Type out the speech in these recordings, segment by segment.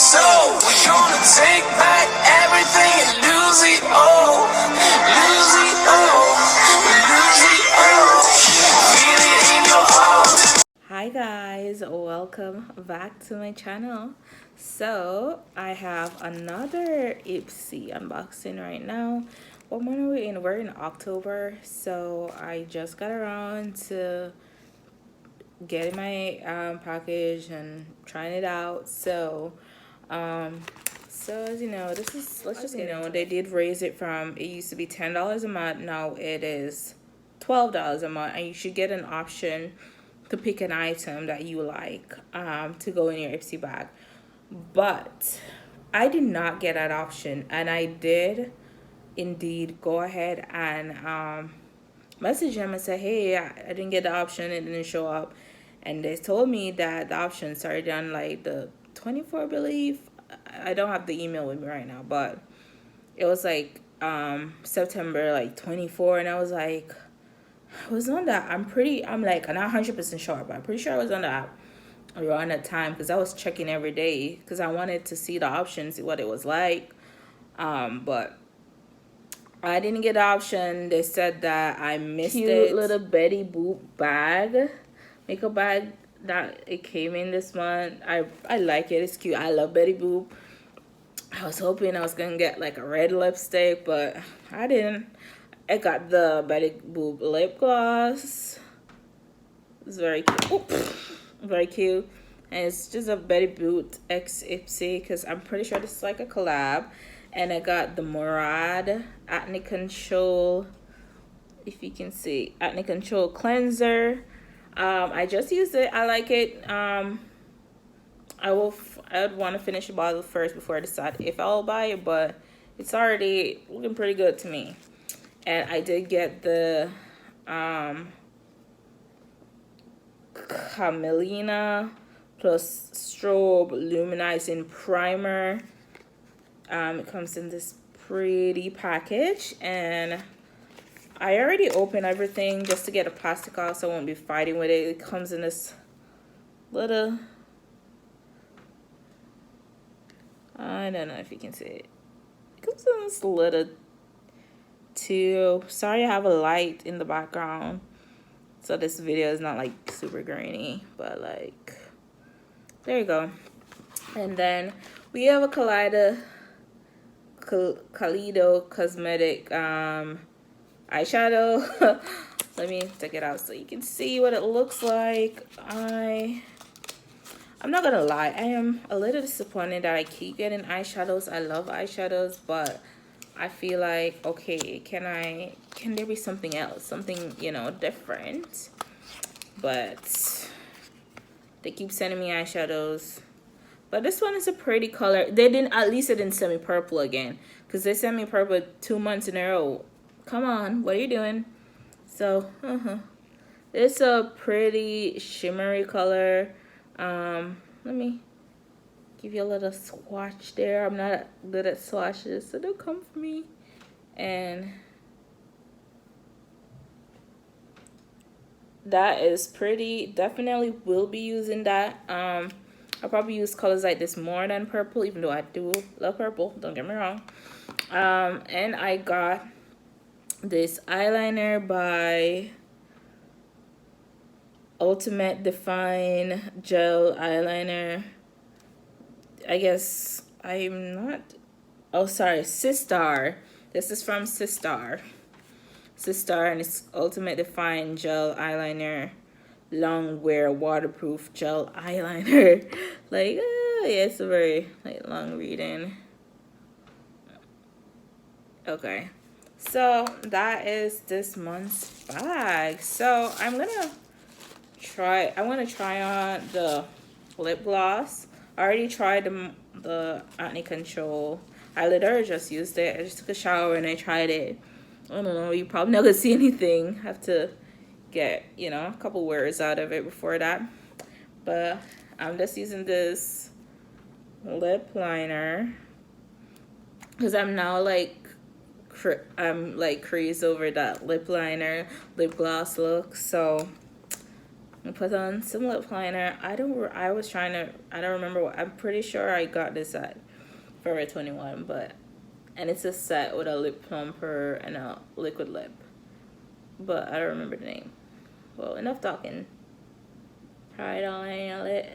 So we're gonna take back everything and lose it all. Lose it all. Lose it all. Feel it in your heart. Hi guys, welcome back to my channel. So I have another Ipsy unboxing right now. What month are we in? We're in October, so I just got around to getting my package and trying it out. So as you know, this is, let's just, you know, they did raise it from, it used to be $10 a month, now it is $12 a month, and you should get an option to pick an item that you like to go in your Ipsy bag. But I did not get that option, and I did indeed go ahead and message them and say, hey, I didn't get the option, it didn't show up. And they told me that the option started on like the 24th, I believe. I don't have the email with me right now, but it was like September like 24, and I was like, I was on that. I'm like, I'm not 100% sure, but I'm pretty sure I was on that around that time, because I was checking every day because I wanted to see the options, see what it was like. But I didn't get the option. They said that I missed it. Cute little Betty Boop bag, makeup bag that it came in this month. I like it. It's cute. I love Betty Boop. I was hoping I was gonna get like a red lipstick, but I didn't. I got the Betty Boop lip gloss. It's very cute. Oop. Very cute. And it's just a Betty Boop x Ipsy, because I'm pretty sure this is like a collab. And I got the Murad Acne Control, if you can see, Acne Control Cleanser. I just used it. I like it. I would want to finish the bottle first before I decide if I'll buy it, but it's already looking pretty good to me. And I did get the Camelina+Strobe Luminizing Primer. It comes in this pretty package, and I already opened everything just to get a plastic off so I won't be fighting with it. It comes in this little, I don't know if you can see it. It comes in this little tube. Sorry, I have a light in the background, so this video is not like super grainy, but like, there you go. And then we have a Kaleido cosmetic eyeshadow. Let me take it out so you can see what it looks like. I'm not gonna lie, I am a little disappointed that I keep getting eyeshadows. I love eyeshadows, but I feel like, okay, can there be something else, something, you know, different? But they keep sending me eyeshadows. But this one is a pretty color. At least they didn't send me purple again, because they sent me purple 2 months in a row. Come on, what are you doing? So, it's a pretty shimmery color. Let me give you a little swatch there. I'm not good at swatches, so don't come for me. And that is pretty. Definitely will be using that. I'll probably use colors like this more than purple, even though I do love purple, don't get me wrong. And I got this eyeliner by Ultimate Define Gel Eyeliner. I guess I'm not, oh sorry, SISTAR. This is from SISTAR, and it's Ultimate Define Gel Eyeliner, long wear waterproof gel eyeliner. Like, yeah, it's a very like long reading. Okay, so that is this month's bag. So I want to try on the lip gloss. I already tried the Acne Control highlighter. I just used it. I just took a shower and I tried it. I don't know, you probably not gonna see anything. Have to get, you know, a couple words out of it before that. But I'm just using this lip liner because I'm now like crazed over that lip liner, lip gloss look. So I'm I put on some lip liner. I don't remember what, I'm pretty sure I got this at Forever 21, and it's a set with a lip plumper and a liquid lip. But I don't remember the name. Well, enough talking. Try it on a lit.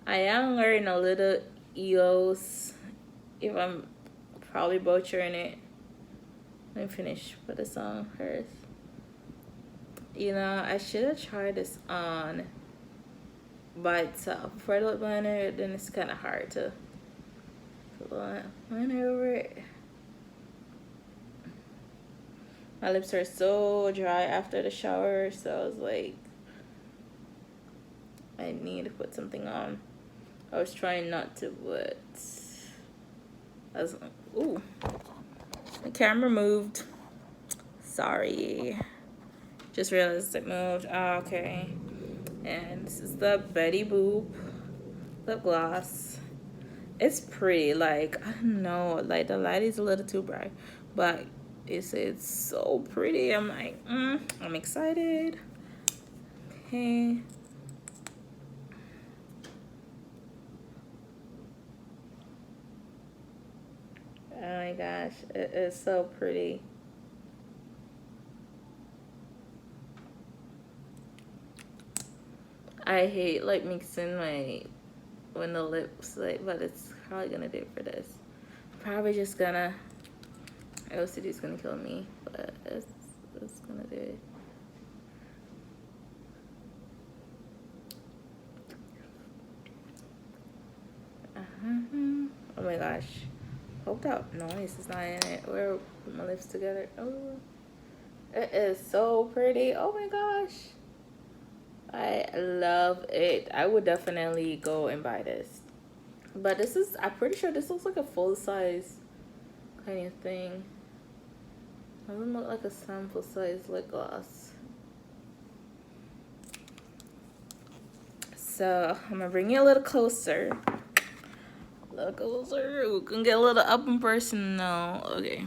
I am wearing a little EOS. If I'm probably butchering it. Let me finish with the song first. You know, I should have tried this on by itself for lip liner. Then it's kind of hard to put liner over it. My lips are so dry after the shower, so I was like, I need to put something on. I was trying not to, but ooh, the camera moved. Sorry, just realized it moved. Oh, okay, and this is the Betty Boop lip gloss. It's pretty. Like, I don't know, like the light is a little too bright, but it's so pretty. I'm like, I'm excited. Okay. Oh my gosh, it is so pretty. I hate like mixing when the lips, like, but it's probably gonna do it for this. Probably just gonna, OCD is gonna kill me, but it's gonna do it. Oh my gosh. Hope that noise is not in it. Where put my lips together. Oh, it is so pretty. Oh my gosh. I love it. I would definitely go and buy this. But this is, I'm pretty sure this looks like a full size kind of thing. It doesn't look like a sample size lip gloss. So I'm gonna bring you a little closer. A little closer. We can get a little up in person now. Okay.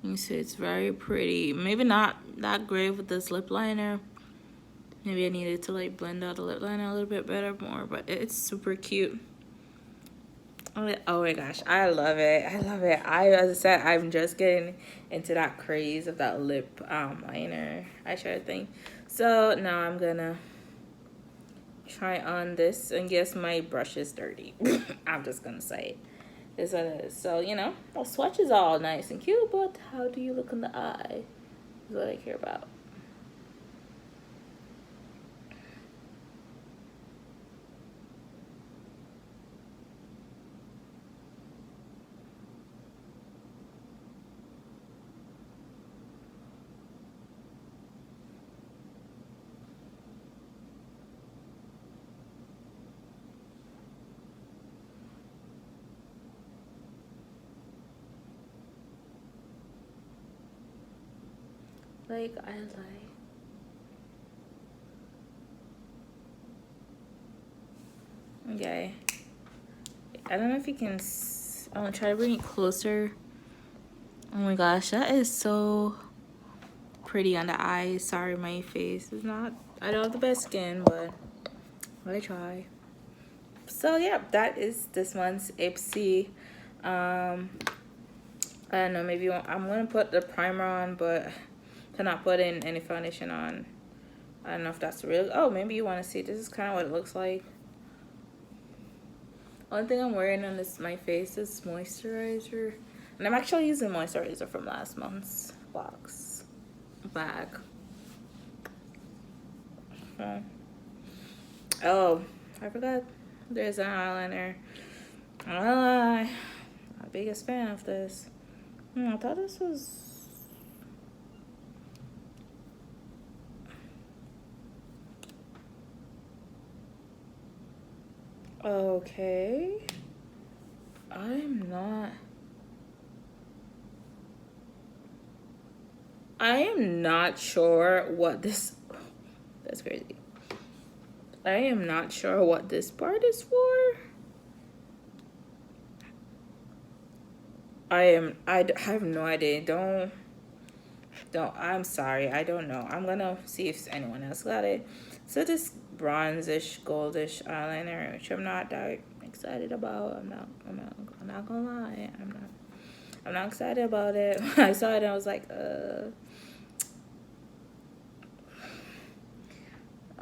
You see, it's very pretty. Maybe not that great with this lip liner. Maybe I needed to like blend out the lip liner a little bit more, but it's super cute. Oh my gosh, I love it. I love it. As I said, I'm just getting into that craze of that lip liner eyeshadow thing. So now I'm gonna try on this, and guess my brush is dirty. I'm just gonna say it. Is what it is. So, you know, the swatch is all nice and cute, but how do you look in the eye is what I care about. Like, okay. I don't know if you can, I'm gonna try to bring it closer. Oh my gosh, that is so pretty on the eyes. Sorry, my face is not, I don't have the best skin, but I try. So yeah, that is this month's Ipsy. I don't know, maybe I'm gonna put the primer on, but to not put in any foundation on. I don't know if that's real. Oh, maybe you want to see. This is kind of what it looks like. Only thing I'm wearing on my face is moisturizer, and I'm actually using moisturizer from last month's bag. Oh, I forgot. There's an eyeliner. I'm not gonna lie, I'm the biggest fan of this. I thought this was. Okay. I am not sure what this, that's crazy. I am not sure what this part is for. I have no idea. I'm sorry, I don't know. I'm gonna see if anyone else got it. So this bronzish goldish eyeliner, which I'm not that excited about. I'm not gonna lie. I'm not excited about it. I saw it and I was like,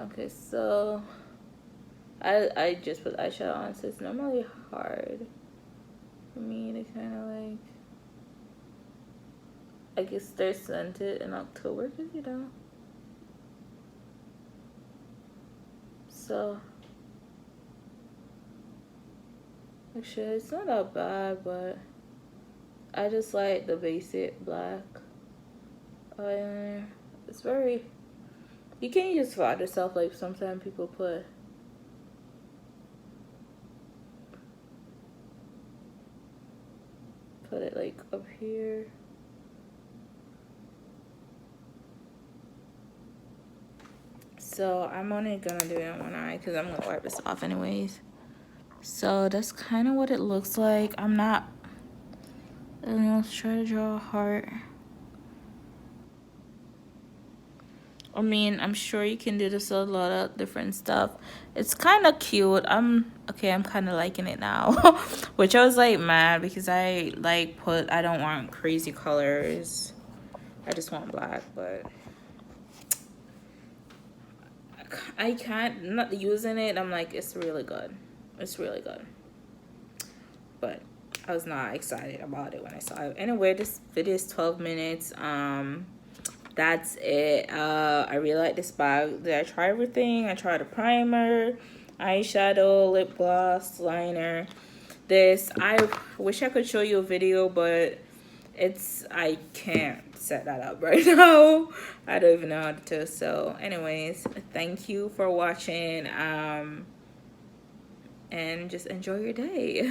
okay, so I just put eyeshadow on, so it's normally hard for me to kind of like, I guess they're scented in October, because you know. So actually it's not that bad, but I just like the basic black eyeliner. It's very, you can't just find yourself, like sometimes people put it like up here. So I'm only gonna do it on one eye because I'm gonna wipe this off anyways. So that's kind of what it looks like. I'm not, let's try to draw a heart. I mean, I'm sure you can do this with a lot of different stuff. It's kind of cute. I'm kind of liking it now. Which I was like mad because I don't want crazy colors. I just want black, but I can't, not using it. I'm like, it's really good. It's really good. But I was not excited about it when I saw it. Anyway, this video is 12 minutes. That's it. I really like this bag. Did I try everything? I tried a primer, eyeshadow, lip gloss, liner. This, I wish I could show you a video, but I can't set that up right now. I don't even know how to. So anyways, thank you for watching, and just enjoy your day.